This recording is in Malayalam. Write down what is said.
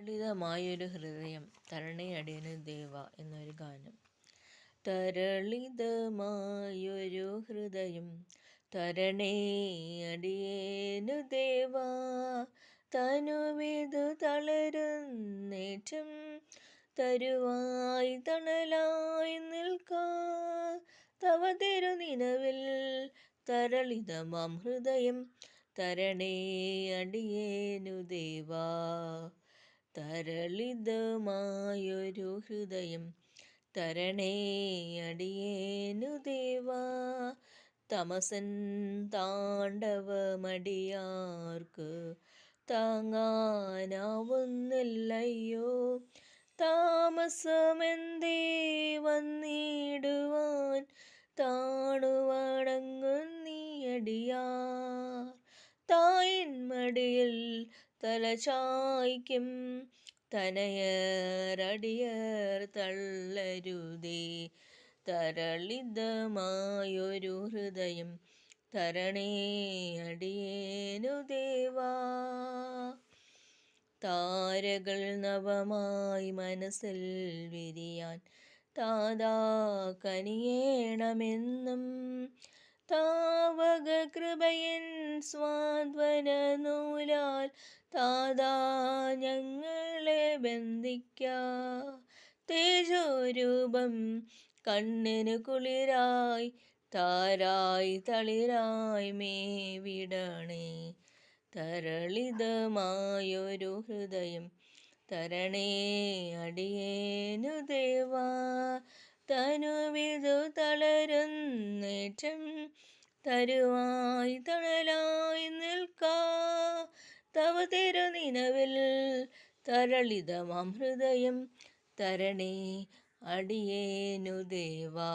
തരളിതമായൊരു ഹൃദയം തരണേ അടിയനു ദേവ എന്നൊരു ഗാനം. തരളിതമായൊരു ഹൃദയം തരണേ അടിയേനു ദേവ, തനുവിതു തളരുന്നേറ്റം തരുവായി തണലായി നിൽക്കാ, തവ തിരുനിലവിൽ തരളിതമാം ഹൃദയം തരണേ അടിയേനു ദേവാ. തരളിതമായൊരു ഹൃദയം തരണേ അടിയേനു ദേവാ, തമസൻ താണ്ഡവമടിയാർക്ക് താങ്ങാനാവുന്നില്ലയോ, താമസമെന്തേ വന്നിടുവാൻ താണുവണങ്ങുന്നീയടിയാർ, തായിന്മടിയിൽ തലചായ്ക്കും തനയരടിയർ തള്ളരുതേ. തരളിതമായൊരു ഹൃദയം തരണേ അടിയേനു ദേവാ. താരകൾ നവമായി മനസ്സിൽ വിരിയാൻ താതാ കനിയേണമെന്നും, താവക കൃപയൻ സ്വാധ്വന നൂലാൽ താതാ ഞങ്ങളെ ബന്ധിക്കാ. തേജോരൂപം കണ്ണിനു കുളിരായി താരായി തളിരായി മേവിടണേ. തരളിതമായൊരു ഹൃദയം തരണേ അടിയേനു ദേവാ, തനുവിതു തളരുന്നേറ്റം തരുവായി തണലായി നിൽക്കാ, തവ തിരുനിലവിൽ തരളിതമാം ഹൃദയം തരണേ അടിയേനു ദേവാ.